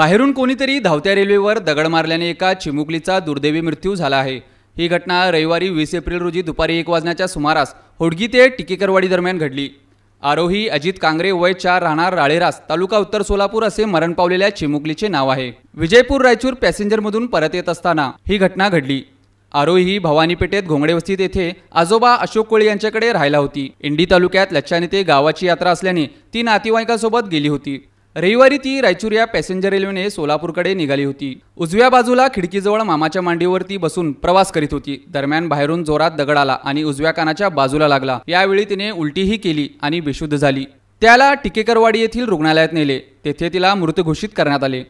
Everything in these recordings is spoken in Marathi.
बाहेरून कोणीतरी धावत्या रेल्वेवर दगड मारल्याने एका चिमुकलीचा दुर्दैवी मृत्यू झाला आहे। ही घटना रविवारी 20 एप्रिल रोजी दुपारी 1 वाजण्याच्या सुमारास होडगी ते टिकेकरवाडी दरम्यान घडली। आरोही अजित कांगरे वय 4 राहणार राळेरास तालुका उत्तर सोलापूर असे मरण पावलेल्या चिमुकलीचे नाव आहे। विजयपूर रायचूर पॅसेंजरमधून परत येत असताना ही घटना घडली। आरोही ही भवानी पेठेत घोंगडे वस्तीत येथे आजोबा अशोक कोळी यांच्याकडे राहायला होती। इंडी तालुक्यात लच्छानी ते गावाची यात्रा असल्याने ती नातेवाईकांसोबत गेली होती। रविवारी ती रायचूर या पॅसेंजर रेल्वेने सोलापूरकडे निघाली होती। उजव्या बाजूला खिडकीजवळ मामाच्या मांडीवर ती बसून प्रवास करीत होती। दरम्यान बाहेरून जोरात दगड आला आणि उजव्या कानाच्या बाजूला लागला। यावेळी तिने उलटीही केली आणि बेशुद्ध झाली। त्याला टिकेकरवाडी येथील रुग्णालयात नेले। तेथे तिला मृत घोषित करण्यात आले।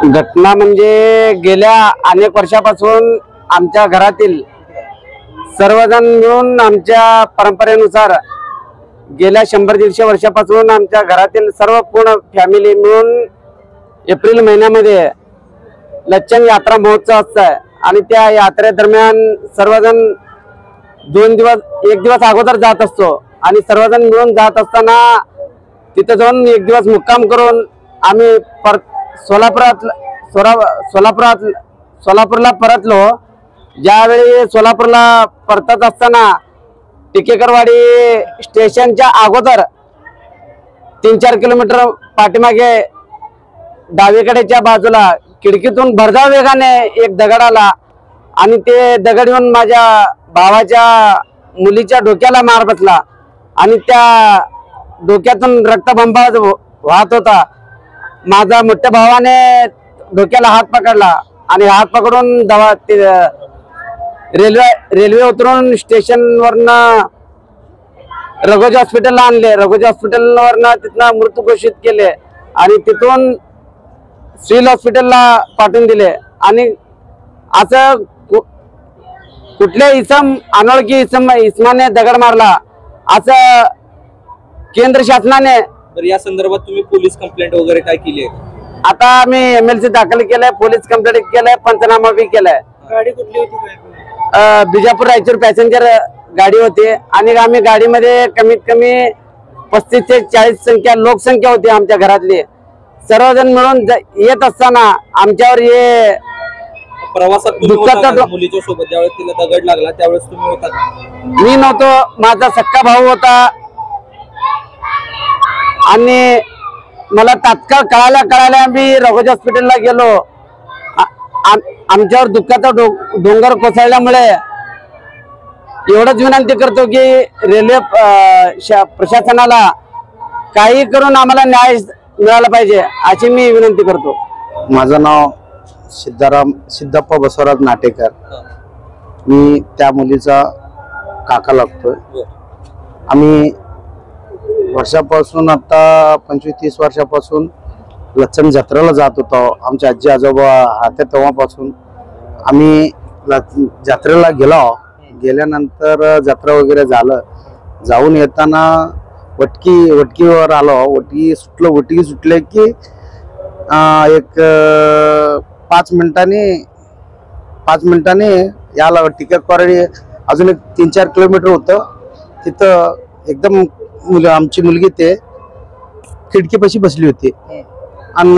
घटना म्हणजे गेल्या अनेक वर्षापासून आमच्या घरातील सर्वजण मिळून आमच्या परंपरेनुसार गेल्या 100-150 वर्षापासून आमच्या घरातील सर्व पूर्ण फॅमिली मिळून एप्रिल महिन्यामध्ये लच्छन यात्रा महोत्सव असतो आणि त्या यात्रेदरम्यान सर्वजण 1 दिवस अगोदर जात असतो आणि सर्वजण मिळून जात असताना तिथे जाऊन 1 दिवस मुक्काम करून आम्ही सोलापूरला परतलो। ज्यावेळी सोलापूरला परतत असताना टिकेकरवाडी स्टेशनच्या अगोदर 3-4 किलोमीटर पाठीमागे डावीकडेच्या बाजूला खिडकीतून भरधाव वेगाने एक दगड आला आणि ते दगड येऊन माझ्या भावाच्या मुलीच्या डोक्याला मार बसला आणि त्या डोक्यातून रक्तबंबाळ वाहत होता। माझा मोठ्या भावाने डोक्याला हात पकडला आणि हात पकडून रेल्वे उतरून स्टेशनवरनं रघोजी हॉस्पिटलला आणले। रघोजी हॉस्पिटलवरनं तिथनं मृत घोषित केले आणि तिथून सिव्हिल हॉस्पिटलला पाठवून दिले। आणि असं कुठल्या अनोळखी इसमाने दगड मारला असं केंद्र शासनाने। या संदर्भात तुम्ही पोलीस कंप्लेंट वगैरे काय केली आहे? आता आम्ही MLC दाखल केलंय, पोलीस कंप्लेंट केलंय, पंचनामा भी केलाय। गाडी कुठली होती? बिजापूर रायचूर पॅसेंजर गाडी होती आणि आम्ही गाडीमध्ये कमीत कमी 35 ते 40 लोकसंख्या होती। आमच्या घरातली सर्वजण मिळून येत असताना आमच्यावर हे प्रवासात मुलीच्या सोबत ज्यावेळेस तिला दगड लागला त्यावेळेस तुम्ही होता? मी नव्हतो, माझा सक्का भाऊ होता आणि मला तात्काळ कळायला आम्ही रघोजी हॉस्पिटलला गेलो। आमच्यावर दुःखाचा डोंगर कोसळल्यामुळे एवढंच विनंती करतो की रेल्वे प्रशासनाला काही करून आम्हाला न्याय मिळाला पाहिजे अशी मी विनंती करतो। माझं नाव सिद्धप्पा बसवराज नाटेकर। मी त्या मुलीचा काका लागतोय। आम्ही वर्षापासून आता 25-30 वर्षापासून लच्छन जत्रेला जात होतो। आमच्या आजी आजोबा राहते तेव्हापासून आम्ही जत्रेला गेल्यानंतर जत्रा वगैरे झालं। जाऊन येताना वटकीवर आलो। वटकी सुटले की एक 5 मिनिटांनी याला टिकेकरवाडी अजून एक 3-4 किलोमीटर होतं। तिथं एकदम आमची मुलगी ते खिडकीपाशी बसली होती आणि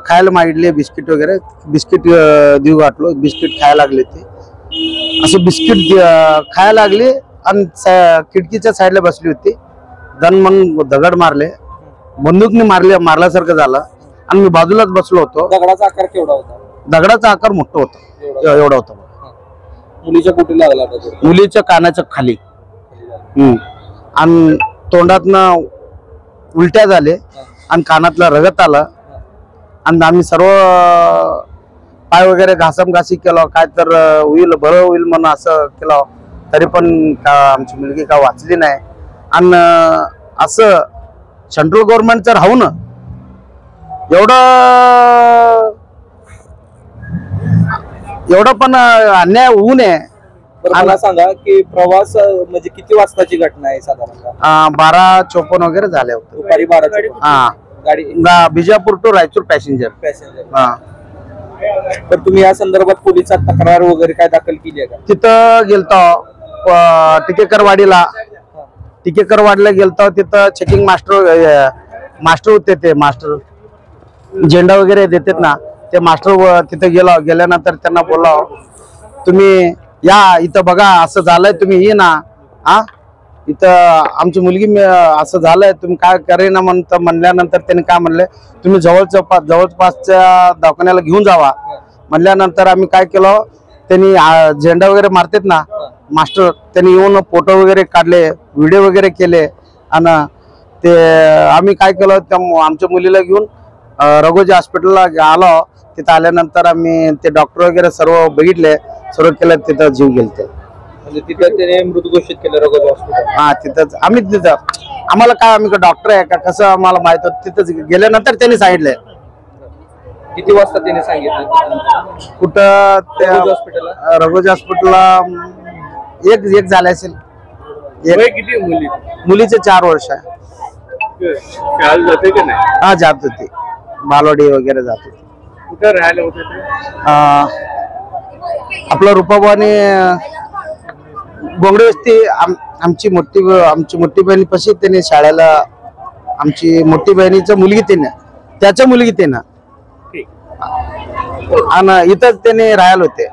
खायला मागितले बिस्किट वगैरे। बिस्किट देऊ घातलो, बिस्किट खायला लागले ते। असे बिस्किट खायला लागले आणि खिडकीच्या साईडला बसली होती। मग दगड मारले, बंदूकने मारल्यासारखं झालं आणि मी बाजूलाच बसलो होतो। दगडाचा आकार केवढा होता? दगडाचा आकार मोठा होता, एवढा होता। मुलीच्या कुठे लागला? मुलीच्या कानाच्या खाली आणि तोंडातनं उलट्या झाले आणि कानातला रगत आला आणि आम्ही सर्व पाय वगैरे घासामघासी केला, काय तर बरं होईल म्हणून असं केलं, तरी पण आमची मुलगी का वाचली नाही। आणि असं सेंट्रल गव्हर्नमेंटचं राहून एवढं पण अन्याय होऊ नये बरं मला सांगा की प्रवास म्हणजे किती वाजताची घटना आहे साधारणतः? 12:54 वगैरे झाले होते. दुपारी 12 हा गाडी Bijapur to Raichur passenger. Passenger. हा तर तुम्ही या संदर्भात पोलिसात तक्रार वगैरे काय दाखल केली आहे का? तिथं गेलतो टिकेकरवाडीला. टिकेकरवाडीला गेलतो. तिथं चेकिंग मास्टर होते. ते मास्टर झेंडा वगैरे देतात ना, ते मास्टर तिथे गेल्यानंतर त्यांना बोला तुम्ही या इथं बघा असं झालंय, तुम्ही ये ना. हा इथं आमची मुलगी असं झालंय, तुम्ही काय करेना म्हणल्यानंतर त्यांनी काय म्हणले, तुम्ही जवळपासच्या दवाखान्याला घेऊन जावा म्हणल्यानंतर आम्ही काय केलं, त्यांनी झेंडा वगैरे मारतात ना मास्टर, त्यांनी येऊन फोटो वगैरे काढले, व्हिडिओ वगैरे केले. आणि ते आम्ही काय केलं, त्या आमच्या मुलीला घेऊन रघोजी हॉस्पिटलला आलो. तिथं आल्यानंतर आम्ही ते डॉक्टर वगैरे सर्व बघितले, सर्व केलं. तिथं जीव गेलते. म्हणजे तिथं त्याने मृत घोषित केलं रघोजी हॉस्पिटल. हा तिथंच आम्ही आम्हाला काय, आम्ही डॉक्टर आहे का कसं आम्हाला माहित होतं. तिथंच गेल्यानंतर त्यांनी सांगितलंय. किती वाजता त्याने सांगितलं? कुठं त्या रघोजी हॉस्पिटलला? रघोजी हॉस्पिटलला एक झाले असेल. किती मुली? मुलीचे 4 वर्ष आहे. जाते की नाही? हा जात होती, बालवाडी वगैरे जात होती. कुठं राहायला होते ते? आपलं रुपाबाने गोंगडे वस्ती. आमची मोठी बहिणी पशी त्याने शाळेला, आमची मोठी बहिणीचं मुलगी त्याच्या मुलगी आणि इथंच त्याने राहायला होते.